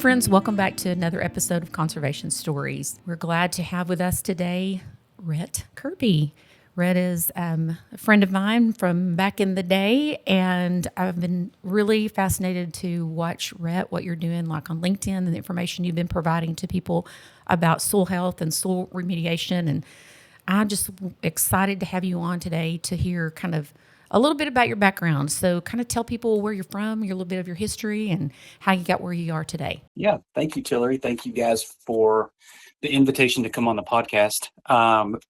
friends. Welcome back to another episode of Conservation Stories. We're glad to have with us today Rhett Kerby. Rhett is a friend of mine from back in the day, and I've been really fascinated to watch, Rhett, what you're doing like on LinkedIn and the information you've been providing to people about soil health and soil remediation. And I'm just excited to have you on today to hear kind of a little bit about your background. So kind of tell people where you're from, a little bit of your history, and how you got where you are today. Yeah, thank you, Tillery. Thank you guys for the invitation to come on the podcast.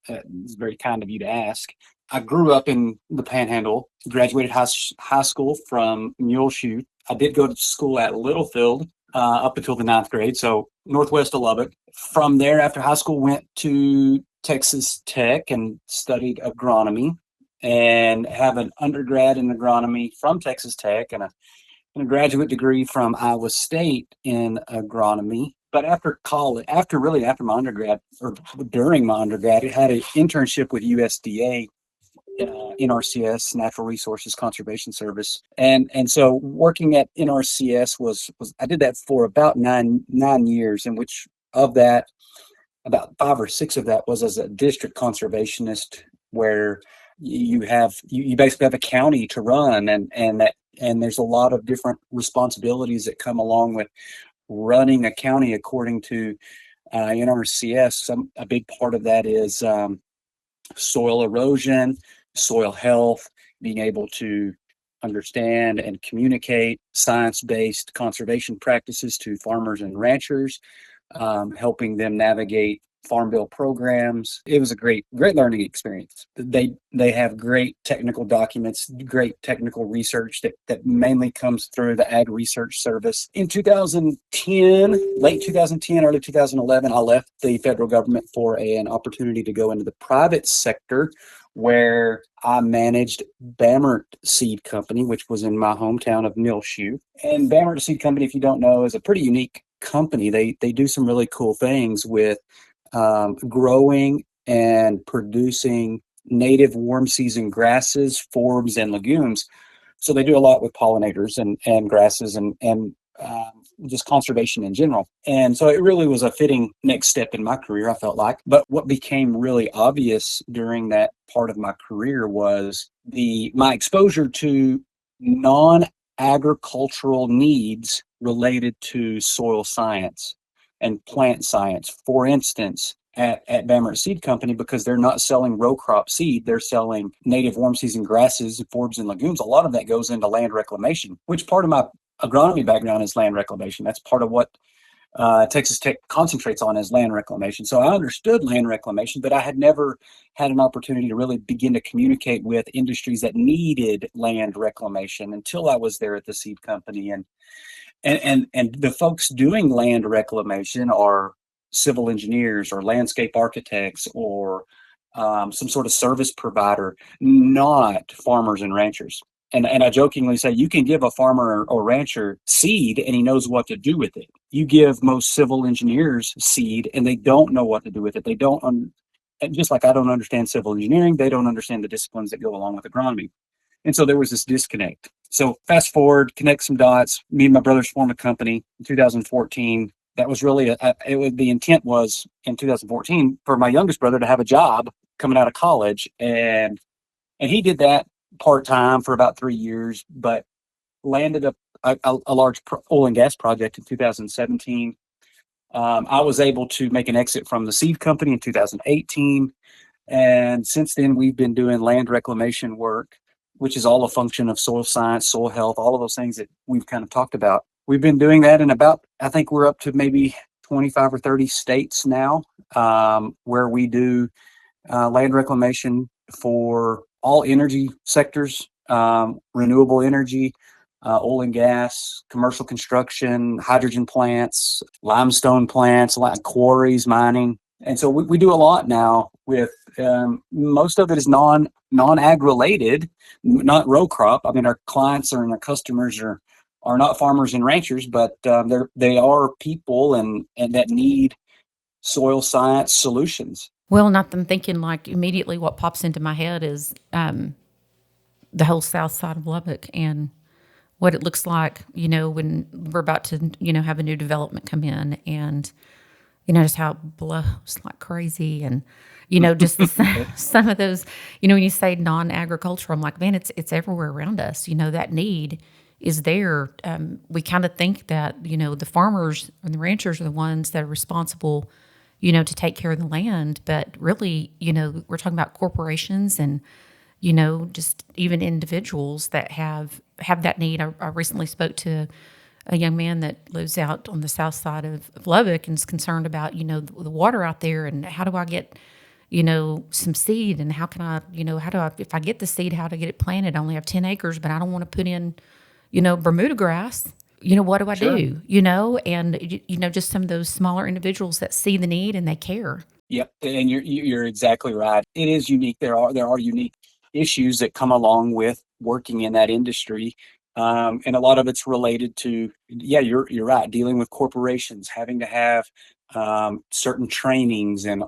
It's very kind of you to ask. I grew up in the Panhandle, graduated high school from Muleshoe. I did go to school at Littlefield up until the 9th grade, so northwest of Lubbock. From there, after high school, went to Texas Tech and studied agronomy, and have an undergrad in agronomy from Texas Tech and a graduate degree from Iowa State in agronomy. But after college, after my undergrad, or during my undergrad, I had an internship with USDA, NRCS, Natural Resources Conservation Service, and so working at NRCS was I did that for about nine years, in which of that about 5 or 6 of that was as a district conservationist, where you basically have a county to run, and there's a lot of different responsibilities that come along with running a county according to NRCS. A big part of that is soil erosion, soil health, being able to understand and communicate science-based conservation practices to farmers and ranchers, helping them navigate farm bill programs. It was a great learning experience. They have great technical documents, great technical research that mainly comes through the Ag Research Service. In 2010, late 2010, early 2011, I left the federal government for an opportunity to go into the private sector, where I managed Bamert Seed Company, which was in my hometown of Muleshoe. And Bamert Seed Company, if you don't know, is a pretty unique company. They do some really cool things with growing and producing native warm season grasses, forbs, and legumes. So they do a lot with pollinators and grasses and just conservation in general. And so it really was a fitting next step in my career, I felt like. But what became really obvious during that part of my career was my exposure to non-agricultural needs related to soil science and plant science. For instance, at Bamert Seed Company, because they're not selling row crop seed, they're selling native warm season grasses, forbs, and legumes. A lot of that goes into land reclamation, which part of my agronomy background is land reclamation. That's part of what Texas Tech concentrates on, is land reclamation. So I understood land reclamation, but I had never had an opportunity to really begin to communicate with industries that needed land reclamation until I was there at the seed company. And the folks doing land reclamation are civil engineers or landscape architects or some sort of service provider, not farmers and ranchers. And I jokingly say, you can give a farmer or rancher seed and he knows what to do with it. You give most civil engineers seed and they don't know what to do with it. They don't, just like I don't understand civil engineering, they don't understand the disciplines that go along with agronomy. And so there was this disconnect. So fast forward, connect some dots. Me and my brothers formed a company in 2014. That was really the intent was in 2014 for my youngest brother to have a job coming out of college, and he did that part-time for about 3 years, but landed a large oil and gas project in 2017. I was able to make an exit from the seed company in 2018, and since then we've been doing land reclamation work, which is all a function of soil science, soil health, all of those things that we've kind of talked about. We've been doing that in I think we're up to maybe 25 or 30 states now, where we do land reclamation for all energy sectors, renewable energy, oil and gas, commercial construction, hydrogen plants, limestone plants, quarries, mining. And so we do a lot now with most of it is non-ag related, not row crop. I mean, our clients and our customers are not farmers and ranchers, but they are people and that need soil science solutions. Well, and I'm thinking like immediately what pops into my head is the whole south side of Lubbock and what it looks like, when we're about to, have a new development come in, and, just how it blows like crazy. And, just some of those, when you say non-agricultural, I'm like, man, it's everywhere around us. That need is there. We kind of think that, the farmers and the ranchers are the ones that are responsible, to take care of the land. But really, we're talking about corporations and, just even individuals that have that need. I recently spoke to a young man that lives out on the south side of Lubbock and is concerned about, the water out there, and how do I get, some seed, and how can I, if I get the seed, how to get it planted? I only have 10 acres, but I don't want to put in, Bermuda grass. What do I Sure. do? And, just some of those smaller individuals that see the need and they care. Yep, and you're exactly right. It is unique. There are unique issues that come along with working in that industry, and a lot of it's related to, yeah, you're right, dealing with corporations, having to have certain trainings, and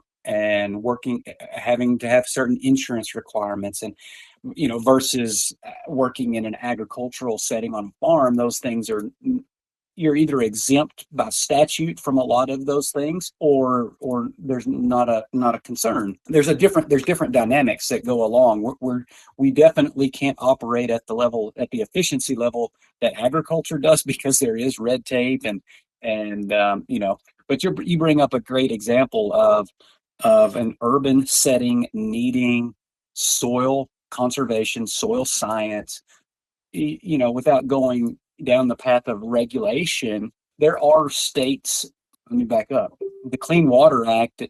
having to have certain insurance requirements, and versus working in an agricultural setting on a farm. Those things are, you're either exempt by statute from a lot of those things, or there's not a concern. There's different dynamics that go along. We definitely can't operate at the efficiency level that agriculture does, because there is red tape, and but you bring up a great example of an urban setting needing soil conservation, soil science, without going down the path of regulation. There are states. Let me back up. The Clean Water Act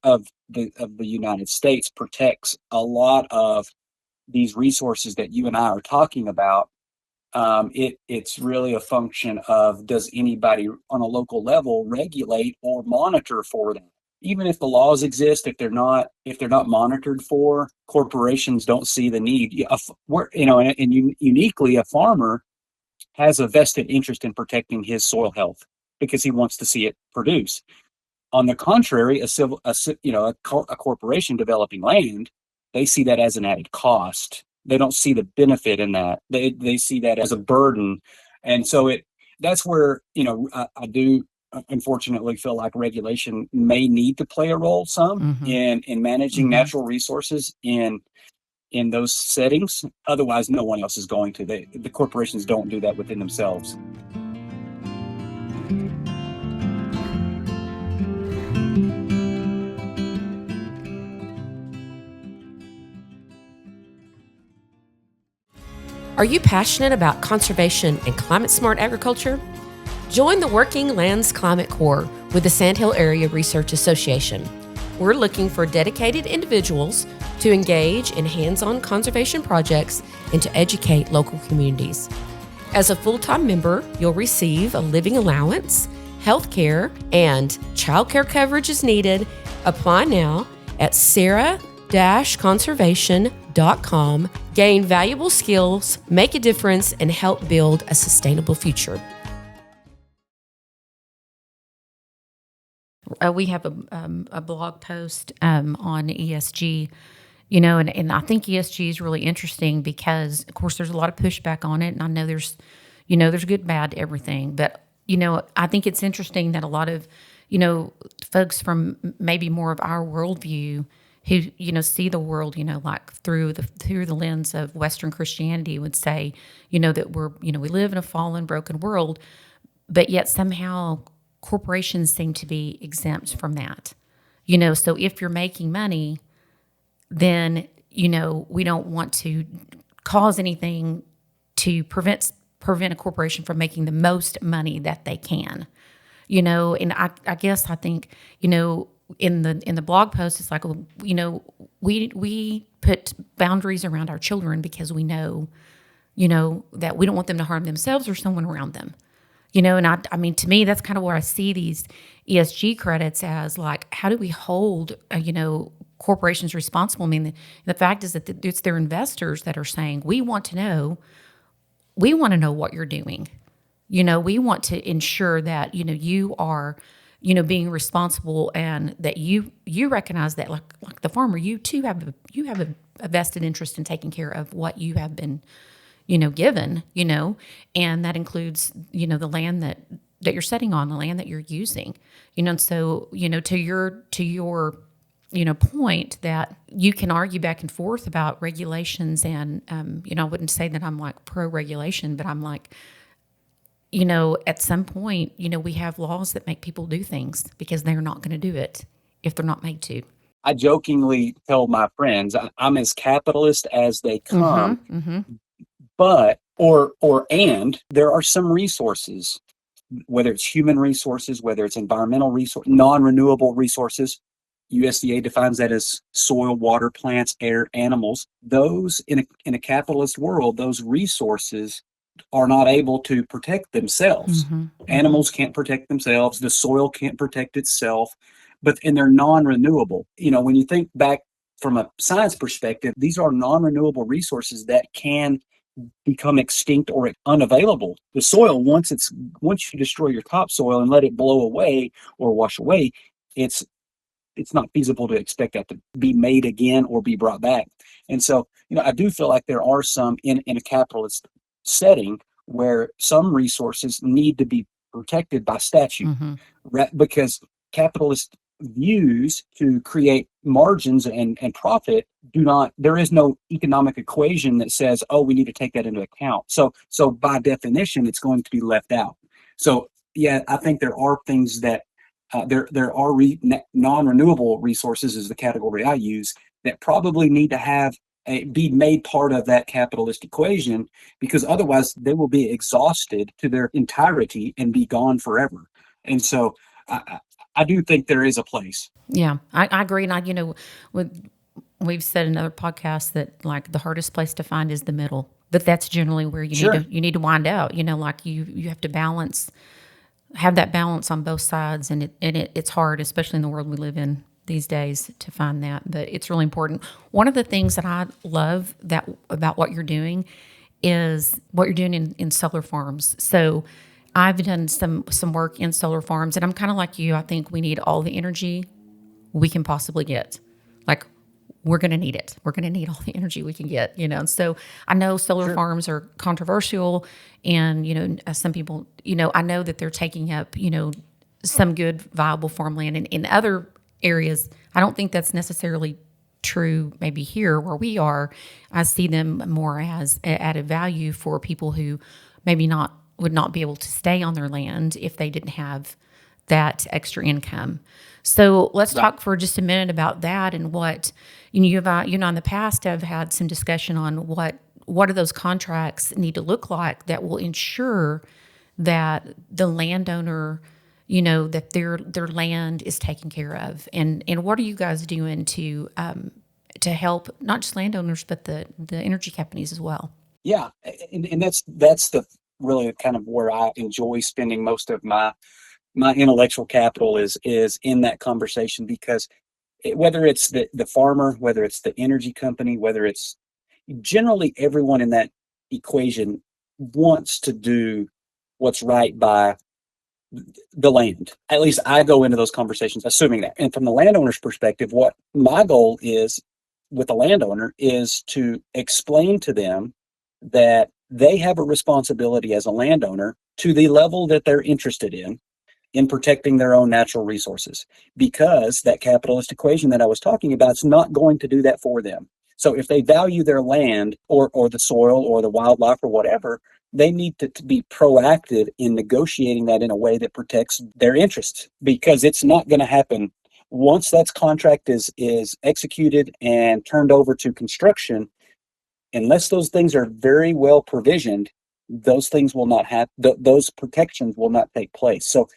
of the United States protects a lot of these resources that you and I are talking about. It's really a function of, does anybody on a local level regulate or monitor for them? Even if the laws exist, if they're not monitored for, corporations don't see the need. Uniquely, a farmer has a vested interest in protecting his soil health because he wants to see it produce. On the contrary, a corporation developing land, they see that as an added cost. They don't see the benefit in that. They see that as a burden, and so that's where I do unfortunately feel like regulation may need to play a role some in managing natural resources in those settings. Otherwise, no one else is going to. The corporations don't do that within themselves. Are you passionate about conservation and climate-smart agriculture? Join the Working Lands Climate Corps with the Sandhill Area Research Association. We're looking for dedicated individuals to engage in hands-on conservation projects and to educate local communities. As a full-time member, you'll receive a living allowance, health care, and child care coverage is needed. Apply now at SARA-conservation.com. Gain valuable skills, make a difference, and help build a sustainable future. We have a blog post on ESG, and I think ESG is really interesting because, of course, there's a lot of pushback on it, and I know there's good, bad, everything. But I think it's interesting that a lot of folks from maybe more of our worldview who see the world like through the lens of Western Christianity would say that we live in a fallen, broken world, but yet somehow corporations seem to be exempt from that. So if you're making money, then we don't want to cause anything to prevent a corporation from making the most money that they can. And I guess I think in the blog post, it's like, we put boundaries around our children because we know that we don't want them to harm themselves or someone around them. And I mean, to me, that's kind of where I see these ESG credits as, like, how do we hold, corporations responsible? I mean, the fact is that it's their investors that are saying, we want to know what you're doing. We want to ensure that, you are, being responsible, and that you recognize that, like the farmer, you too have a vested interest in taking care of what you have been, given, and that includes, the land that you're setting on, the land that you're using, and so, to your point that you can argue back and forth about regulations and, I wouldn't say that I'm like pro-regulation, but I'm like, at some point, we have laws that make people do things because they're not going to do it if they're not made to. I jokingly tell my friends I'm as capitalist as they come, but and there are some resources, whether it's human resources, whether it's environmental resource, non-renewable resources. USDA defines that as soil, water, plants, air, animals. Those in a capitalist world, those resources are not able to protect themselves. Animals can't protect themselves. The soil can't protect itself, and they're non-renewable. When you think back from a science perspective, these are non-renewable resources that can become extinct or unavailable. The soil, once you destroy your topsoil and let it blow away or wash away, it's not feasible to expect that to be made again or be brought back. And so, I do feel like there are some in a capitalist setting where some resources need to be protected by statute, because capitalist views to create margins and profit there is no economic equation that says, oh, we need to take that into account. So by definition, it's going to be left out. So yeah, I think there are things that there are non-renewable resources is the category I use that probably need to be made part of that capitalist equation, because otherwise they will be exhausted to their entirety and be gone forever. And so I do think there is a place. Yeah, I agree. And we've said in other podcasts that like the hardest place to find is the middle, but that's generally where you need to wind out, like you have to have that balance on both sides. And it's hard, especially in the world we live in these days, to find that, but it's really important. One of the things that I love about what you're doing is what you're doing in solar farms. So I've done some work in solar farms, and I'm kind of like you. I think we need all the energy we can possibly get. Like, we're going to need it. We're going to need all the energy we can get, So I know solar farms are controversial, and, some people, I know that they're taking up, some good viable farmland. And in other areas, I don't think that's necessarily true. Maybe here where we are, I see them more as added value for people who maybe would not be able to stay on their land if they didn't have that extra income. So let's talk for just a minute about that and what, you and I in the past have had some discussion on what do those contracts need to look like that will ensure that the landowner, that their land is taken care of. And what are you guys doing to help not just landowners, but the energy companies as well? Yeah. And that's the really kind of where I enjoy spending most of my intellectual capital is in that conversation, because whether it's the farmer, whether it's the energy company, whether it's generally everyone in that equation wants to do what's right by the land. At least I go into those conversations assuming that. And from the landowner's perspective, what my goal is with the landowner is to explain to them that they have a responsibility as a landowner to the level that they're interested in protecting their own natural resources, because that capitalist equation that I was talking about is not going to do that for them. So if they value their land or the soil or the wildlife or whatever, they need to be proactive in negotiating that in a way that protects their interests, because it's not going to happen once that contract is executed and turned over to construction. Unless those things are very well provisioned, those things will not have those protections will not take place. So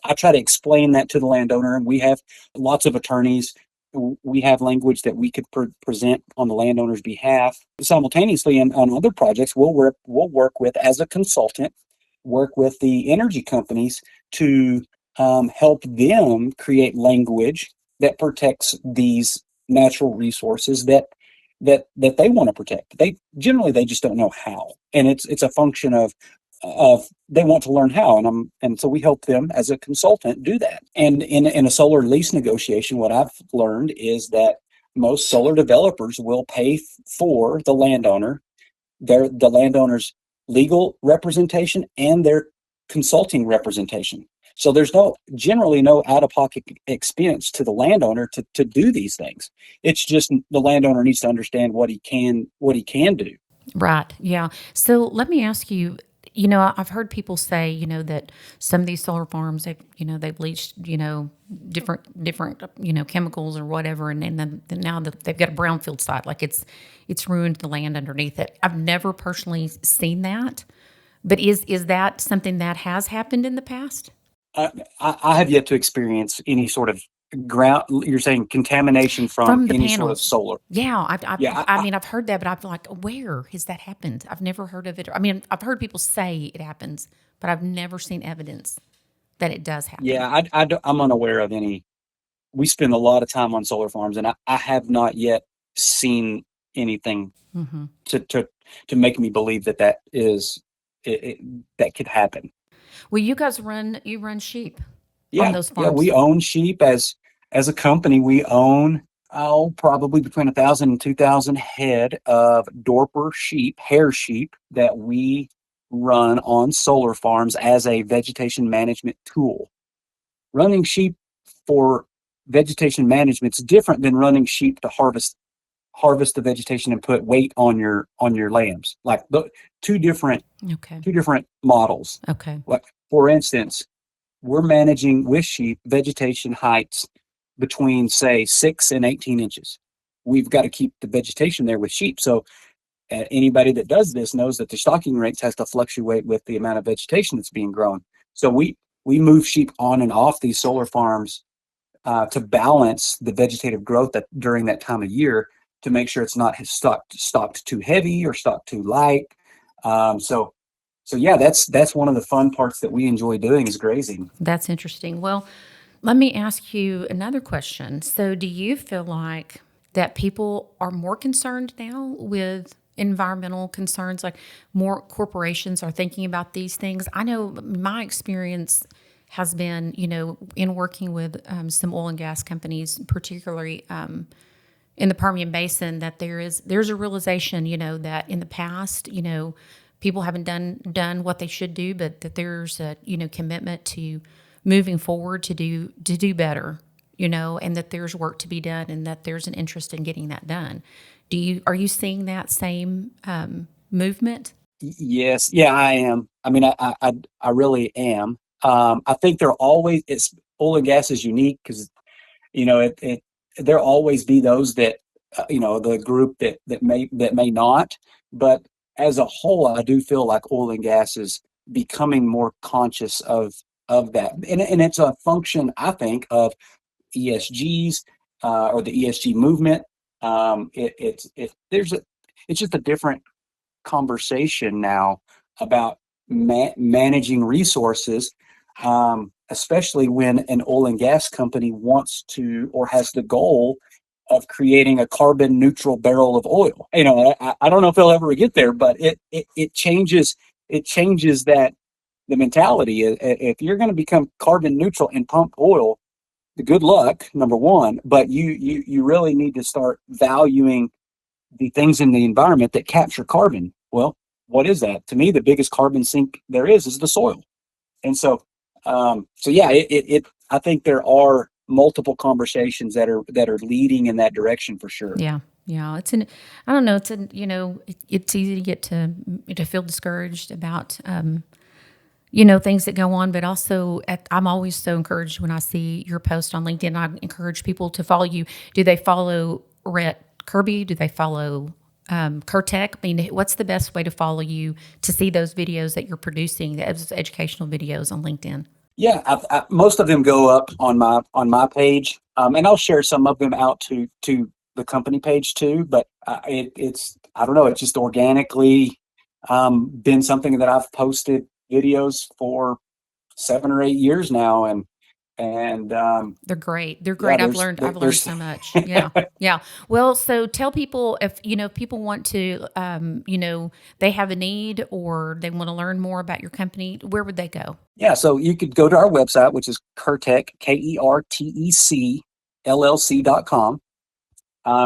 I try to explain that to the landowner, and we have lots of attorneys. We have language that we could present on the landowner's behalf. Simultaneously, on other projects, we'll work with, as a consultant, work with the energy companies to help them create language that protects these natural resources that they want to protect. They just don't know how, and it's a function of they want to learn how, and so we help them as a consultant do that. And in a solar lease negotiation, what I've learned is that most solar developers will pay for the landowner the landowner's legal representation and their consulting representation. So there's generally no out-of-pocket expense to the landowner to do these things. It's just the landowner needs to understand what he can do. Right. Yeah. So let me ask you, I've heard people say, that some of these solar farms, they've leached, different, chemicals or whatever. And then now that they've got a brownfield site, like it's ruined the land underneath it. I've never personally seen that, but is that something that has happened in the past? I have yet to experience any sort of ground. You're saying contamination from the any panels. sort of solar. Yeah, I mean, I've heard that, but I'm like, where has that happened? I've never heard of it. I mean, I've heard people say it happens, but I've never seen evidence that it does happen. Yeah, I'm unaware of any. We spend a lot of time on solar farms, and I have not yet seen anything to make me believe that is that could happen. Well, you guys run sheep Yeah, on those farms. Yeah, we own sheep as a company. We own probably between 1,000 and 2,000 head of Dorper sheep, hair sheep, that we run on solar farms as a vegetation management tool. Running sheep for vegetation management is different than running sheep to harvest the vegetation and put weight on your lambs. Like two different models. Okay. Like, for instance, we're managing with sheep vegetation heights between, say, 6 and 18 inches. We've got to keep the vegetation there with sheep. So anybody that does this knows that the stocking rates has to fluctuate with the amount of vegetation that's being grown. So we move sheep on and off these solar farms to balance the vegetative growth that during that time of year, to make sure it's not stocked too heavy or stocked too light. So yeah, that's one of the fun parts that we enjoy doing is grazing. That's interesting. Well, let me ask you another question. So do you feel like that people are more concerned now with environmental concerns, like more corporations are thinking about these things? I know my experience has been, in working with some oil and gas companies, particularly in the Permian Basin, that there's a realization, that in the past, people haven't done what they should do, but that there's a commitment to moving forward to do better, and that there's work to be done, and that there's an interest in getting that done. Are you seeing that same movement? Yes, yeah, I am. I mean, I really am. I think oil and gas is unique because there'll always be those that the group that may not, but as a whole, I do feel like oil and gas is becoming more conscious of that, and it's a function, I think, of ESGs or the ESG movement. It's just a different conversation now about managing resources, especially when an oil and gas company wants to or has the goal of creating a carbon neutral barrel of oil. I don't know if they'll ever get there, but it changes that the mentality. If you're going to become carbon neutral and pump oil, good luck, number one, but you really need to start valuing the things in the environment that capture carbon. Well, what is that? To me, the biggest carbon sink there is the soil. And so yeah, I think there are multiple conversations that are leading in that direction for sure. Yeah. I don't know. It's easy to get to feel discouraged about, things that go on, but also I'm always so encouraged when I see your post on LinkedIn. I encourage people to follow you. Do they follow Rhett Kerby? Do they follow KerTec? I mean, what's the best way to follow you to see those videos that you're producing, those educational videos on LinkedIn? Yeah, most of them go up on my page, and I'll share some of them out to the company page too. But it's I don't know, it's just organically been something that I've posted videos for 7 or 8 years now, and they're great. They're great. I've learned so much. Yeah. Yeah. Well, so tell people if people want to, they have a need or they want to learn more about your company, where would they go? Yeah. So you could go to our website, which is KerTec, KerTec LLC.com.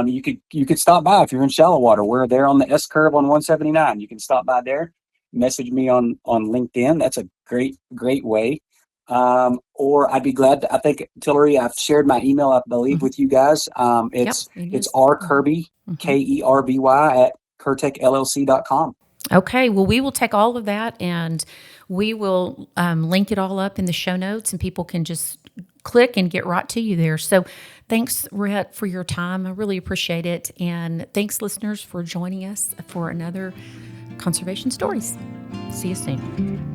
you could stop by if you're in shallow water. We're there on the S curve on 179. You can stop by there, message me on LinkedIn. That's a great way. Or I'd be glad to, I think, Tillery, I've shared my email, I believe, with you guys. It's rkerby, KERBY at KerTecLLC.com. Okay, well, we will take all of that and we will link it all up in the show notes, and people can just click and get right to you there. So thanks, Rhett, for your time. I really appreciate it. And thanks, listeners, for joining us for another Conservation Stories. See you soon.